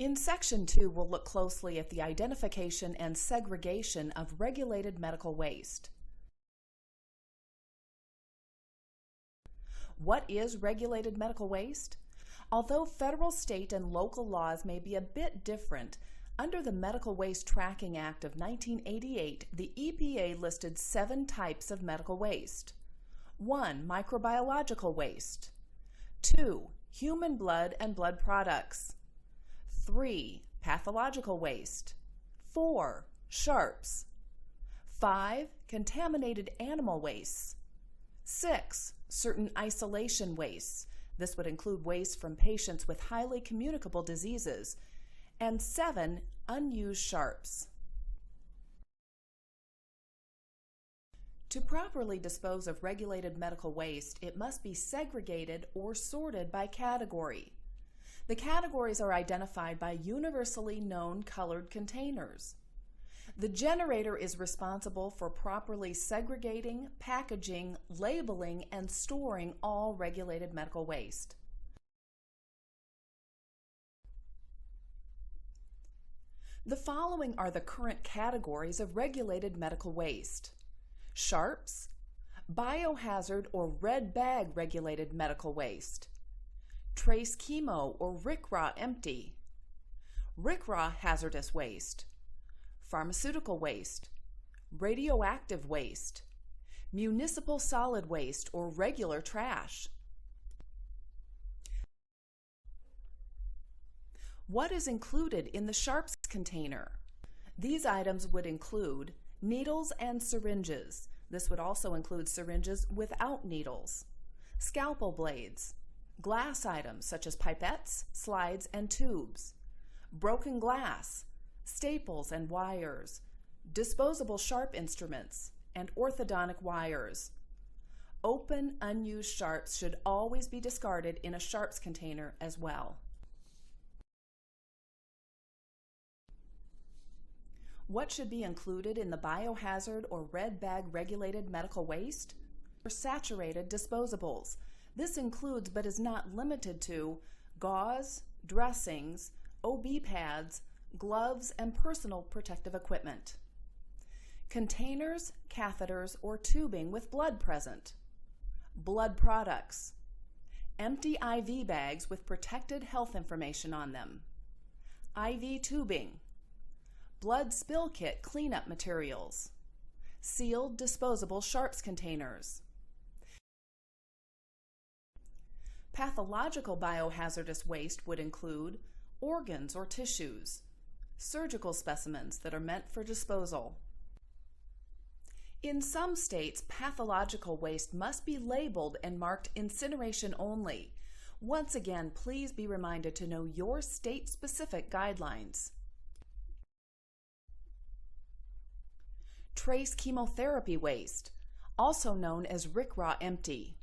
In Section 2, we'll look closely at the identification and segregation of regulated medical waste. What is regulated medical waste? Although federal, state, and local laws may be a bit different, under the Medical Waste Tracking Act of 1988, the EPA listed 7 types of medical waste. 1. Microbiological waste. 2. Human blood and blood products. 3. Pathological waste. 4. Sharps. 5. Contaminated animal wastes. 6. Certain isolation wastes. This would include waste from patients with highly communicable diseases. And 7. Unused sharps. To properly dispose of regulated medical waste, it must be segregated or sorted by category. The categories are identified by universally known colored containers. The generator is responsible for properly segregating, packaging, labeling, and storing all regulated medical waste. The following are the current categories of regulated medical waste: sharps, biohazard or red bag regulated medical waste, trace chemo or RCRA empty, RCRA hazardous waste, pharmaceutical waste, radioactive waste, municipal solid waste or regular trash. What is included in the sharps container? These items would include needles and syringes. This would also include syringes without needles, scalpel blades, glass items such as pipettes, slides, and tubes, broken glass, staples and wires, disposable sharp instruments, and orthodontic wires. Open, unused sharps should always be discarded in a sharps container as well. What should be included in the biohazard or red bag regulated medical waste? Saturated disposables. This includes but is not limited to gauze, dressings, OB pads, gloves, and personal protective equipment. Containers, catheters, or tubing with blood present. Blood products. Empty IV bags with protected health information on them. IV tubing. Blood spill kit cleanup materials. Sealed disposable sharps containers. Pathological biohazardous waste would include organs or tissues, surgical specimens that are meant for disposal. In some states, pathological waste must be labeled and marked incineration only. Once again, please be reminded to know your state-specific guidelines. Trace chemotherapy waste, also known as RCRA empty.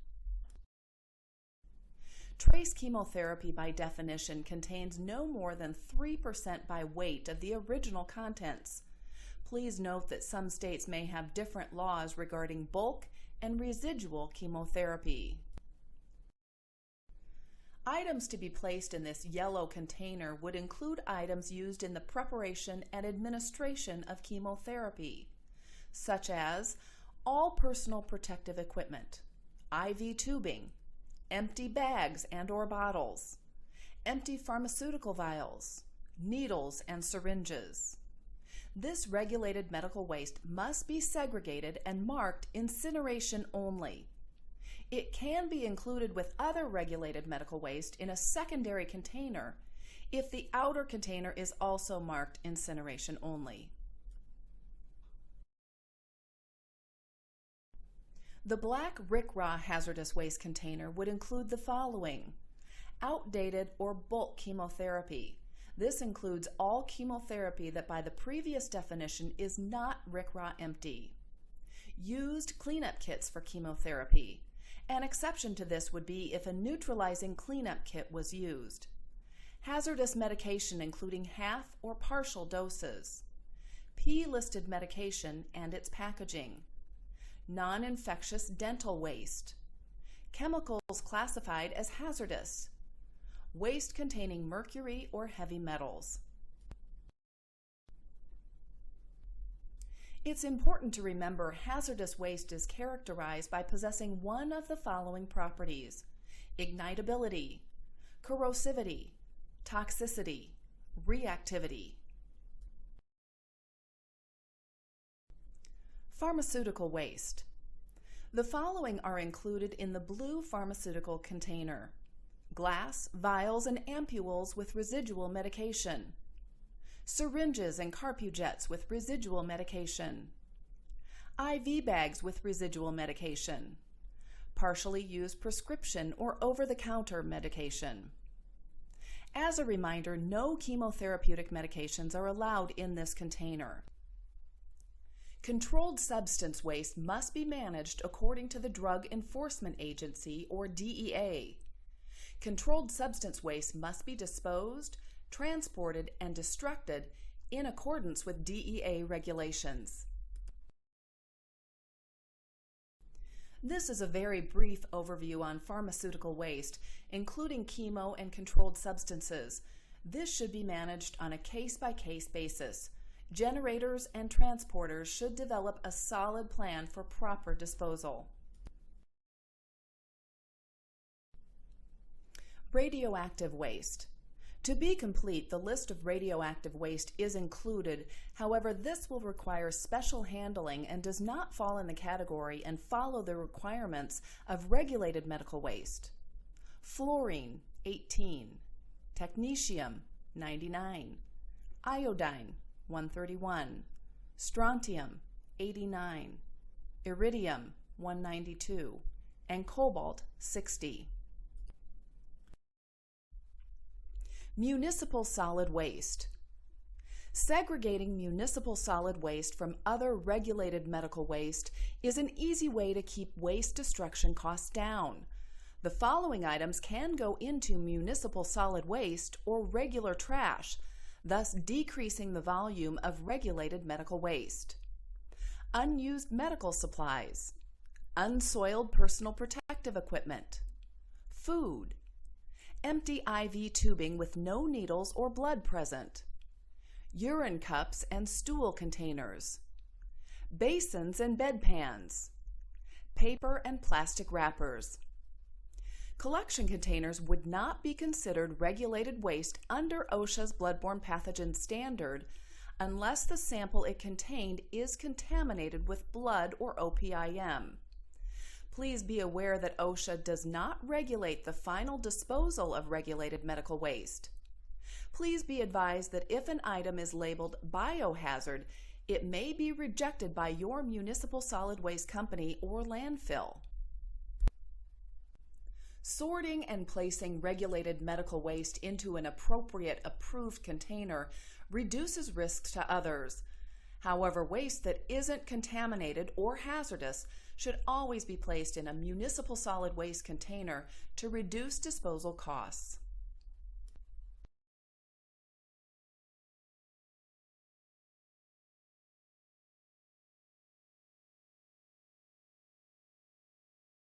Trace chemotherapy by definition contains no more than 3% by weight of the original contents. Please note that some states may have different laws regarding bulk and residual chemotherapy. Items to be placed in this yellow container would include items used in the preparation and administration of chemotherapy, such as all personal protective equipment, IV tubing, empty bags and/or bottles, empty pharmaceutical vials, needles and syringes. This regulated medical waste must be segregated and marked incineration only. It can be included with other regulated medical waste in a secondary container if the outer container is also marked incineration only. The black RCRA hazardous waste container would include the following: outdated or bulk chemotherapy. This includes all chemotherapy that by the previous definition is not RCRA empty. Used cleanup kits for chemotherapy. An exception to this would be if a neutralizing cleanup kit was used. Hazardous medication including half or partial doses. P-listed medication and its packaging. Non-infectious dental waste. Chemicals classified as hazardous. waste containing mercury or heavy metals. It's important to remember hazardous waste is characterized by possessing one of the following properties: ignitability, corrosivity, toxicity, reactivity. Pharmaceutical waste. The following are included in the blue pharmaceutical container: glass, vials, and ampules with residual medication, syringes and carpujets with residual medication, IV bags with residual medication, partially used prescription or over-the-counter medication. As a reminder, no chemotherapeutic medications are allowed in this container. Controlled substance waste must be managed according to the Drug Enforcement Agency, or DEA. Controlled substance waste must be disposed, transported, and destructed in accordance with DEA regulations. This is a very brief overview on pharmaceutical waste, including chemo and controlled substances. This should be managed on a case-by-case basis. Generators and transporters should develop a solid plan for proper disposal. Radioactive waste. To be complete, the list of radioactive waste is included. However, this will require special handling and does not fall in the category and follow the requirements of regulated medical waste. Fluorine, 18. Technetium, 99. Iodine, 131. Strontium, 89. Iridium, 192. And cobalt, 60. Municipal solid waste. Segregating municipal solid waste from other regulated medical waste is an easy way to keep waste destruction costs down. The following items can go into municipal solid waste or regular trash, thus decreasing the volume of regulated medical waste: unused medical supplies, unsoiled personal protective equipment, food, empty IV tubing with no needles or blood present, urine cups and stool containers, basins and bedpans, paper and plastic wrappers. Collection containers would not be considered regulated waste under OSHA's bloodborne pathogen standard unless the sample it contained is contaminated with blood or OPIM. Please be aware that OSHA does not regulate the final disposal of regulated medical waste. Please be advised that if an item is labeled biohazard, it may be rejected by your municipal solid waste company or landfill. Sorting and placing regulated medical waste into an appropriate approved container reduces risks to others. However, waste that isn't contaminated or hazardous should always be placed in a municipal solid waste container to reduce disposal costs.